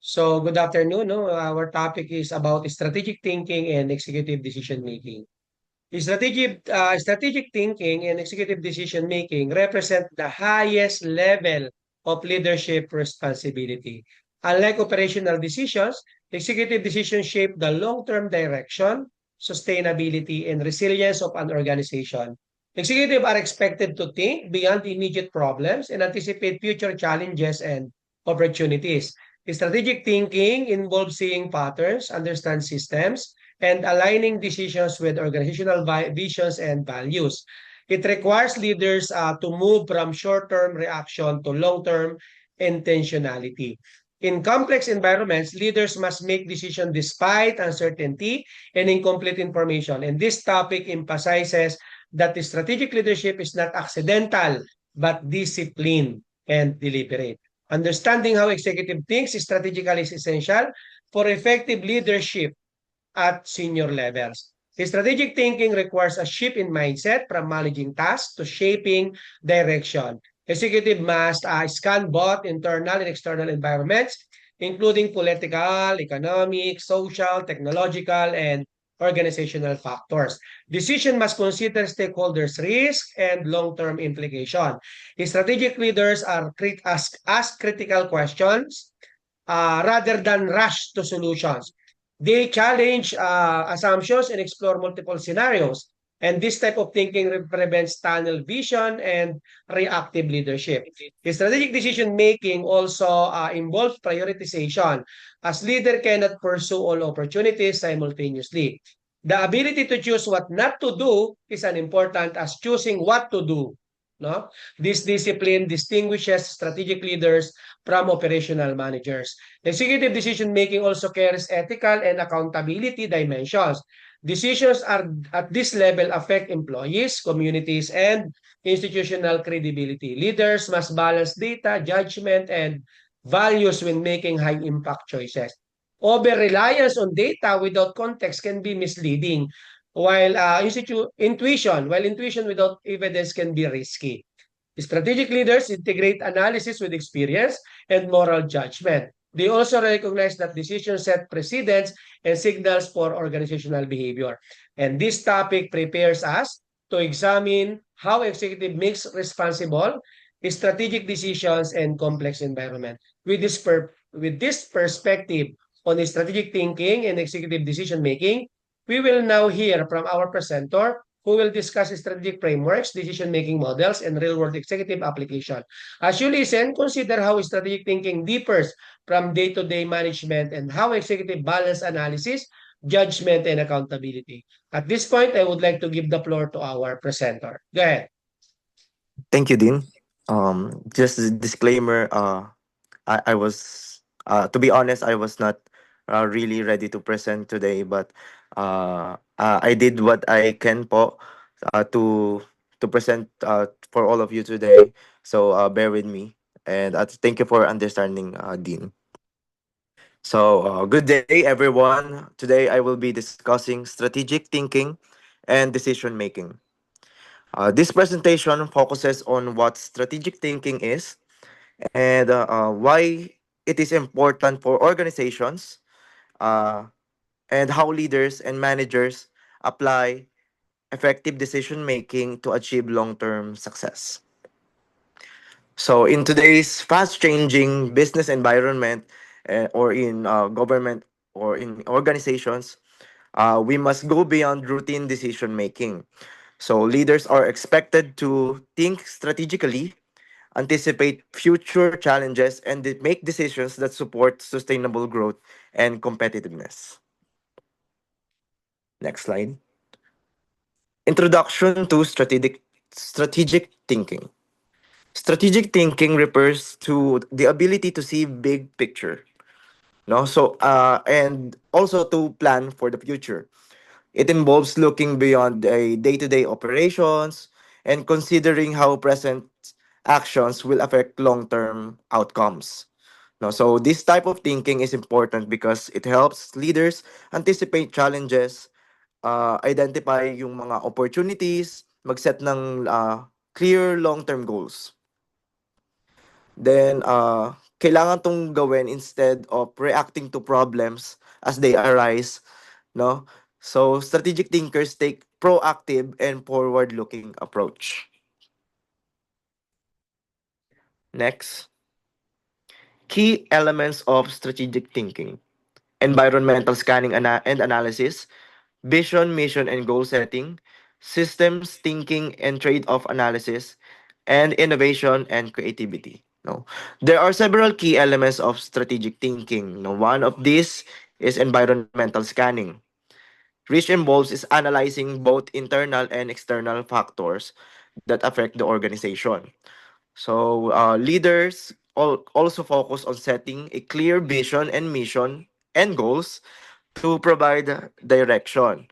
So, good afternoon. No? Our topic is about strategic thinking and executive decision making. Strategic thinking and executive decision making represent the highest level of leadership responsibility. Unlike operational decisions, executive decisions shape the long-term direction, sustainability, and resilience of an organization. Executives are expected to think beyond immediate problems and anticipate future challenges and opportunities. Strategic thinking involves seeing patterns, understand systems, and aligning decisions with organizational visions and values. It requires leaders to move from short-term reaction to long-term intentionality. In complex environments, leaders must make decisions despite uncertainty and incomplete information. And this topic emphasizes that the strategic leadership is not accidental, but disciplined and deliberate. Understanding how executive thinks strategically is essential for effective leadership at senior levels. Strategic thinking requires a shift in mindset from managing tasks to shaping direction. Executive must scan both internal and external environments, including political, economic, social, technological, and organizational factors. Decision must consider stakeholders' risk and long-term implication. Strategic leaders are ask critical questions rather than rush to solutions. They challenge assumptions and explore multiple scenarios. And this type of thinking prevents tunnel vision and reactive leadership. Strategic decision making also involves prioritization, as leader cannot pursue all opportunities simultaneously. The ability to choose what not to do is as important as choosing what to do. No? This discipline distinguishes strategic leaders from operational managers. Executive decision making also carries ethical and accountability dimensions. Decisions are at this level affect employees, communities, and institutional credibility. Leaders must balance data, judgment, and values when making high impact choices. Over reliance on data without context can be misleading, while intuition without evidence can be risky. Strategic leaders integrate analysis with experience and moral judgment. They also recognize that decisions set precedents and signals for organizational behavior. And this topic prepares us to examine how executive makes responsible strategic decisions in complex environment. With this perspective on strategic thinking and executive decision making, we will now hear from our presenter who will discuss strategic frameworks, decision-making models, and real-world executive application. As you listen, consider how strategic thinking differs from day-to-day management and how executive balance analysis, judgment, and accountability. At this point, I would like to give the floor to our presenter. Go ahead. Thank you, Dean. Just a disclaimer. I was, to be honest, I was not really ready to present today, but I did what I can po to present for all of you today. So bear with me, and thank you for understanding, Dean. So good day, everyone. Today I will be discussing strategic thinking and decision making. This presentation focuses on what strategic thinking is and why it is important for organizations uh, and how leaders and managers apply effective decision making to achieve long term success. So, in today's fast changing business environment or in government or in organizations, we must go beyond routine decision making. So, leaders are expected to think strategically, anticipate future challenges, and make decisions that support sustainable growth and competitiveness. Next slide. Introduction to strategic thinking. Strategic thinking refers to the ability to see big picture, no? So and also to plan for the future. It involves looking beyond a day-to-day operations and considering how present actions will affect long-term outcomes. No, so this type of thinking is important because it helps leaders anticipate challenges, identify yung mga opportunities, mag-set ng clear long-term goals. Then, kailangan tong gawin instead of reacting to problems as they arise, no? So, strategic thinkers take proactive and forward-looking approach. Next, key elements of strategic thinking: environmental scanning and analysis, vision, mission, and goal setting, systems thinking and trade-off analysis, and innovation and creativity. No, there are several key elements of strategic thinking. No, one of these is environmental scanning, which involves is analyzing both internal and external factors that affect the organization. So, leaders also focus on setting a clear vision and mission and goals to provide direction.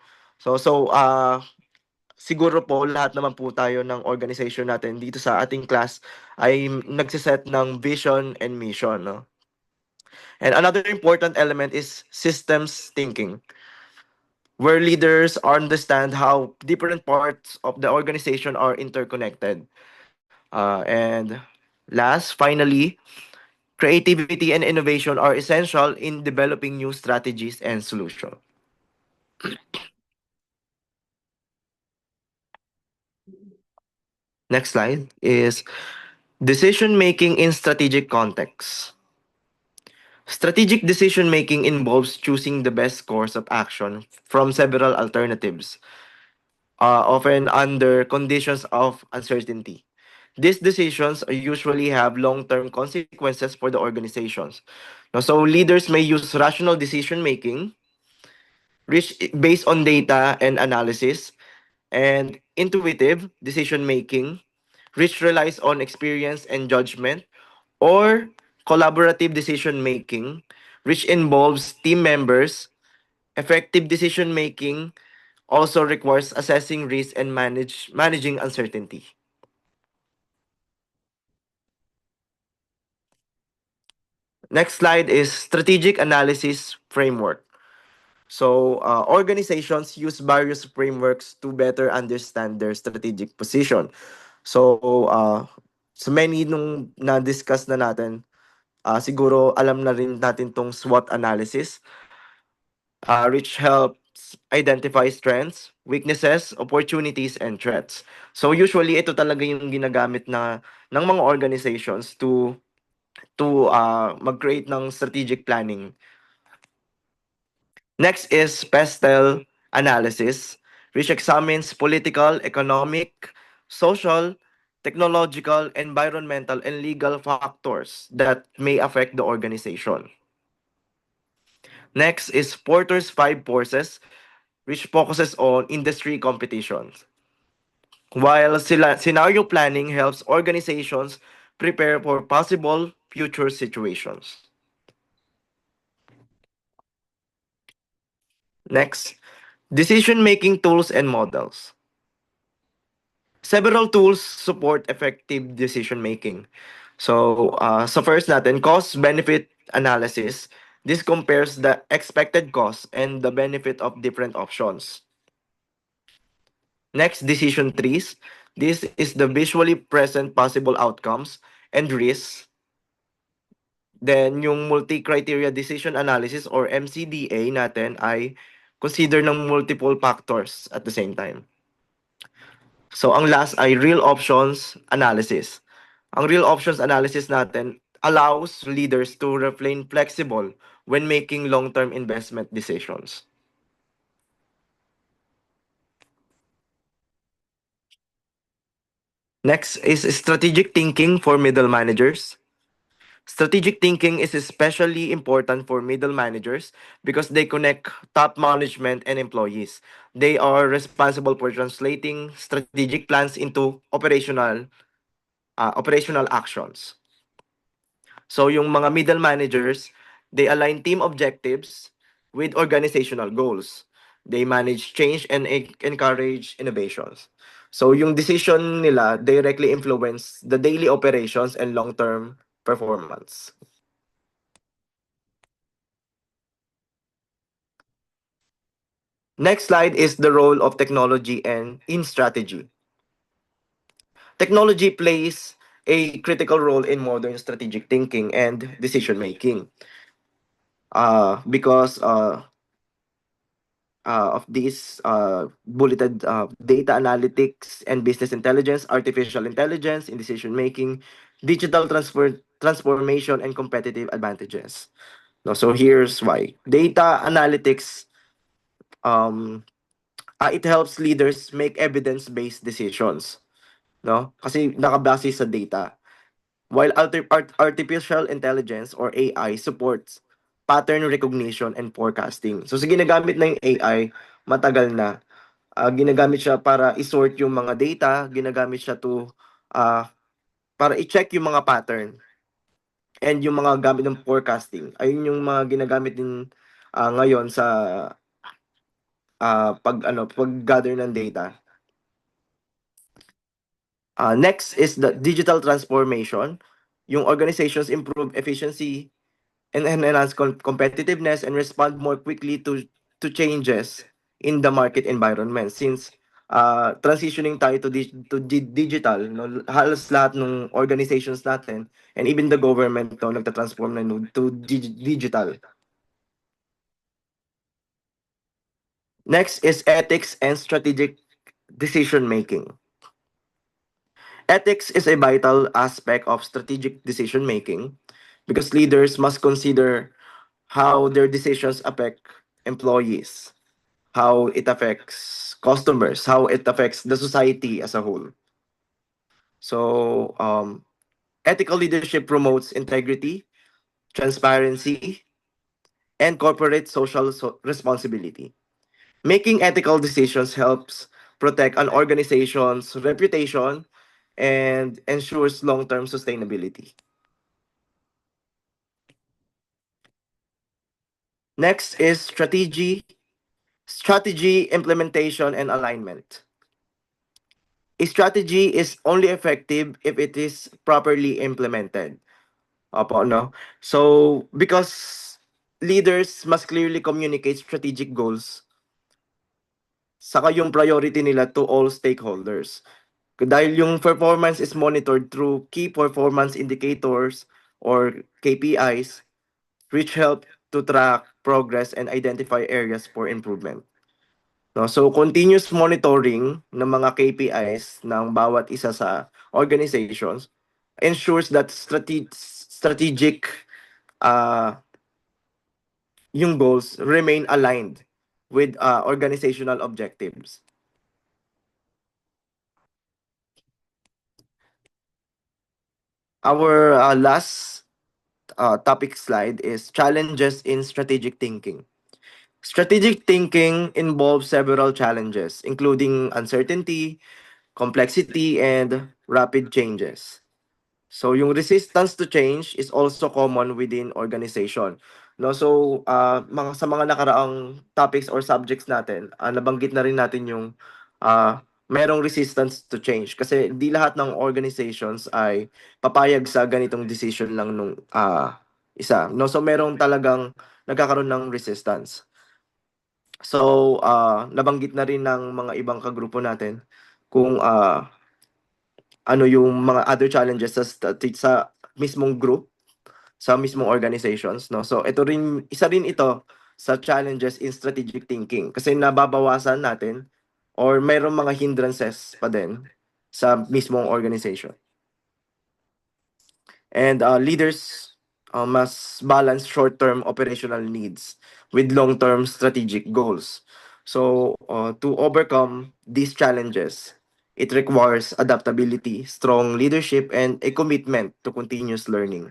Siguro po lahat naman po tayo ng organization natin dito sa ating class ay nagse-set ng vision and mission, no? And another important element is systems thinking, where leaders understand how different parts of the organization are interconnected. And last, finally, creativity and innovation are essential in developing new strategies and solutions. Next slide is decision making in strategic context. Strategic decision making involves choosing the best course of action from several alternatives, often under conditions of uncertainty. These decisions usually have long term consequences for the organizations. Now, so, leaders may use rational decision making, based on data and analysis, and intuitive decision making, which relies on experience and judgment, or collaborative decision making, which involves team members. Effective decision making also requires assessing risk and managing uncertainty. Next slide is strategic analysis framework. So, organizations use various frameworks to better understand their strategic position. So, so many nung na-discuss na natin, siguro alam na rin natin tong SWOT analysis, which helps identify strengths, weaknesses, opportunities, and threats. So usually ito talaga yung ginagamit na ng mga organizations to mag-create ng strategic planning. Next is PESTEL analysis, which examines political, economic, social, technological, environmental, and legal factors that may affect the organization. Next is Porter's Five Forces, which focuses on industry competitions. While scenario planning helps organizations prepare for possible future situations. Next, decision-making tools and models. Several tools support effective decision-making. So first natin, cost-benefit analysis. This compares the expected cost and the benefit of different options. Next, decision trees. This is the visually present possible outcomes and risks. Then, yung multi-criteria decision analysis or MCDA natin ay consider ng multiple factors at the same time. So, ang last ay real options analysis. Ang real options analysis natin allows leaders to remain flexible when making long-term investment decisions. Next is strategic thinking for middle managers. Strategic thinking is especially important for middle managers because they connect top management and employees. They are responsible for translating strategic plans into operational actions. So yung mga middle managers, they align team objectives with organizational goals. They manage change and encourage innovations. So yung decision nila directly influence the daily operations and long-term performance. Next slide is the role of technology and in strategy. Technology plays a critical role in modern strategic thinking and decision making. Because of these bulleted data analytics and business intelligence, artificial intelligence in decision making, digital transformation, and competitive advantages. No, so here's why. Data analytics, um, it helps leaders make evidence-based decisions. No? Kasi nakabase sa data. While artificial intelligence or AI supports pattern recognition and forecasting. So sa ginagamit na yung AI, matagal na. Ginagamit siya para isort yung mga data, ginagamit siya to uh, para i-check yung mga pattern and yung mga gamit ng forecasting. Ayun yung mga ginagamit din ngayon sa pag gather ng data. Next is the digital transformation. Yung organizations improve efficiency and enhance competitiveness and respond more quickly to changes in the market environment since transitioning tayo to digital, no, halos lahat ng organizations natin and even the government no nagta-transform na no, to digital. Next is ethics and strategic decision making. Ethics is a vital aspect of strategic decision making because leaders must consider how their decisions affect employees, how it affects customers, how it affects the society as a whole. So, ethical leadership promotes integrity, transparency, and corporate social responsibility. Making ethical decisions helps protect an organization's reputation and ensures long-term sustainability. Next is strategy, implementation, and alignment. A strategy is only effective if it is properly implemented. Opo, no? So, because leaders must clearly communicate strategic goals, saka yung priority nila to all stakeholders. Dahil yung performance is monitored through key performance indicators or KPIs, which help to track progress and identify areas for improvement. No, so continuous monitoring ng mga KPIs ng bawat isa sa organizations ensures that strategic uh, yung goals remain aligned with organizational objectives. Our last topic slide is challenges in strategic thinking. Strategic thinking involves several challenges, including uncertainty, complexity, and rapid changes. So yung resistance to change is also common within organization. No, so sa mga nakaraang topics or subjects natin, nabanggit na rin natin yung merong resistance to change kasi di lahat ng organizations ay papayag sa ganitong decision lang nung isa. No, so merong talagang nagkakaroon ng resistance. So nabanggit na rin ng mga ibang kagrupo natin kung ano yung mga other challenges sa mismong group, sa mismong organizations, no? So ito rin, isa rin ito sa challenges in strategic thinking kasi nababawasan natin or mayroong mga hindrances pa din sa mismong organization. And leaders must balance short-term operational needs with long-term strategic goals. So to overcome these challenges, it requires adaptability, strong leadership, and a commitment to continuous learning.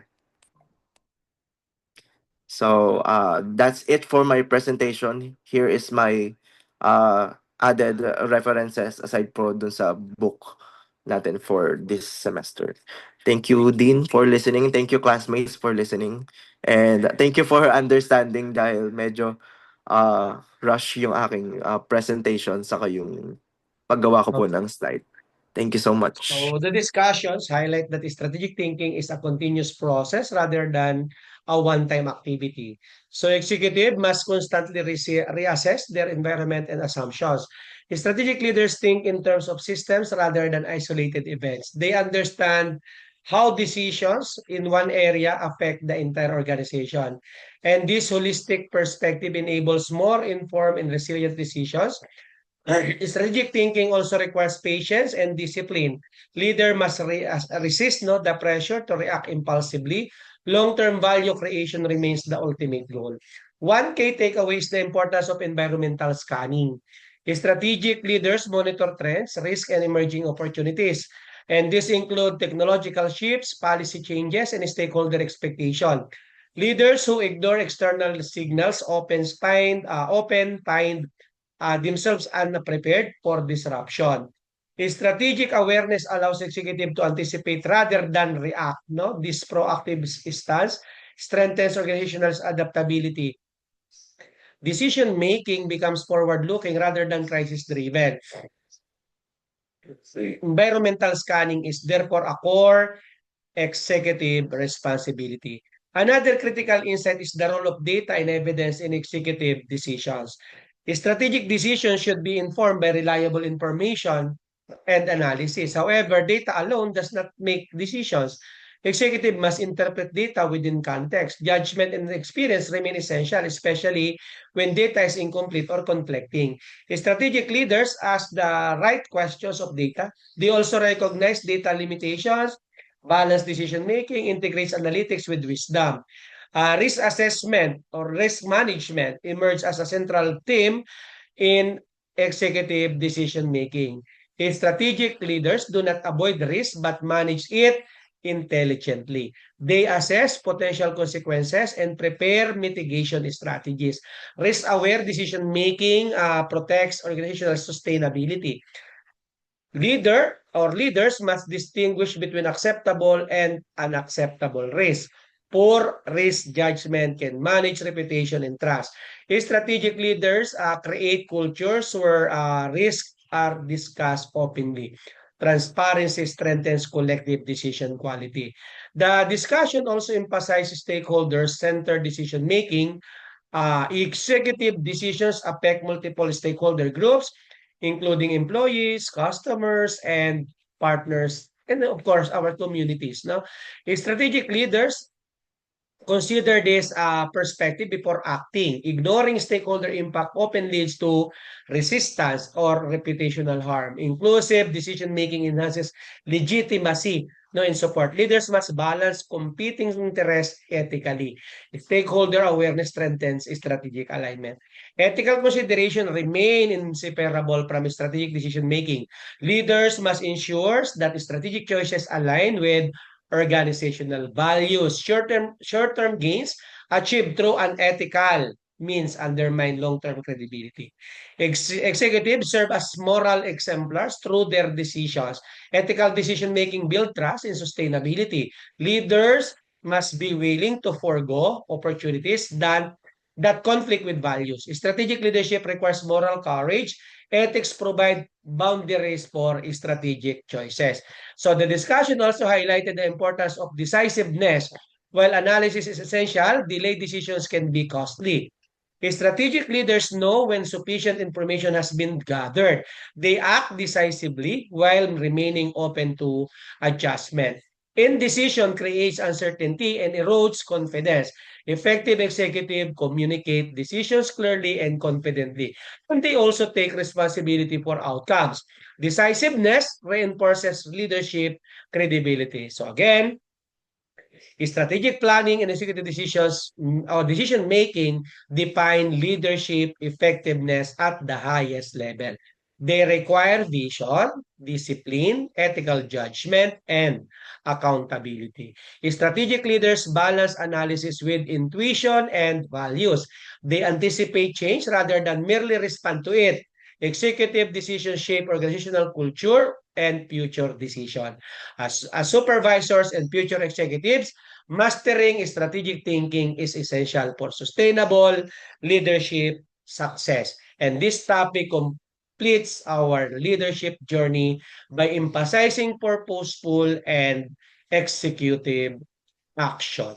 So that's it for my presentation. Here is my added references aside po dun sa book natin for this semester. Thank you, Dean, for listening. Thank you, classmates, for listening. And thank you for understanding dahil medyo rush yung aking presentation saka yung paggawa ko po ng slide. Thank you so much. So the discussions highlight that strategic thinking is a continuous process rather than a one-time activity. So executive must constantly reassess their environment and assumptions. Strategic leaders think in terms of systems rather than isolated events. They understand how decisions in one area affect the entire organization. And this holistic perspective enables more informed and resilient decisions. Strategic thinking also requires patience and discipline. Leader must resist the pressure to react impulsively. Long-term value creation remains the ultimate goal. One key takeaway is the importance of environmental scanning. Strategic leaders monitor trends, risks, and emerging opportunities. And this include technological shifts, policy changes, and stakeholder expectation. Leaders who ignore external signals often find themselves unprepared for disruption. Strategic awareness allows executive to anticipate rather than react. No, this proactive stance strengthens organizational adaptability. Decision making becomes forward looking rather than crisis driven. Environmental scanning is therefore a core executive responsibility. Another critical insight is the role of data and evidence in executive decisions. Strategic decisions should be informed by reliable information and analysis. However, data alone does not make decisions. Executive must interpret data within context. Judgment and experience remain essential, especially when data is incomplete or conflicting. Strategic leaders ask the right questions of data. They also recognize data limitations, balanced decision making, integrates analytics with wisdom. Risk assessment or risk management emerge as a central theme in executive decision making. Strategic leaders do not avoid risk but manage it intelligently. They assess potential consequences and prepare mitigation strategies. Risk-aware decision making protects organizational sustainability. Leaders must distinguish between acceptable and unacceptable risk. Poor risk judgment can manage reputation and trust. Strategic leaders create cultures where risks are discussed openly. Transparency strengthens collective decision quality. The discussion also emphasizes stakeholder-centered decision making. Executive decisions affect multiple stakeholder groups, including employees, customers, and partners, and of course, our communities. No? Strategic leaders consider this perspective before acting. Ignoring stakeholder impact often leads to resistance or reputational harm. Inclusive decision-making enhances legitimacy in support. Leaders must balance competing interests ethically. Stakeholder awareness strengthens strategic alignment. Ethical consideration remain inseparable from strategic decision-making. Leaders must ensure that strategic choices align with organizational values. Short-term gains achieved through unethical means undermine long-term credibility. Executives serve as moral exemplars through their decisions. Ethical decision-making build trust and sustainability. Leaders must be willing to forego opportunities that conflict with values. Strategic leadership requires moral courage. Ethics provide boundaries for strategic choices. So the discussion also highlighted the importance of decisiveness. While analysis is essential, delayed decisions can be costly. Strategic leaders know when sufficient information has been gathered. They act decisively while remaining open to adjustment. Indecision creates uncertainty and erodes confidence. Effective executive communicate decisions clearly and confidently, and they also take responsibility for outcomes. Decisiveness reinforces leadership credibility. So again, strategic planning and executive decisions or decision making define leadership effectiveness at the highest level. They require vision, discipline, ethical judgment, and accountability. Strategic leaders balance analysis with intuition and values. They anticipate change rather than merely respond to it. Executive decisions shape organizational culture and future decision. As supervisors and future executives, mastering strategic thinking is essential for sustainable leadership success. And this topic completes our leadership journey by emphasizing purposeful and executive action.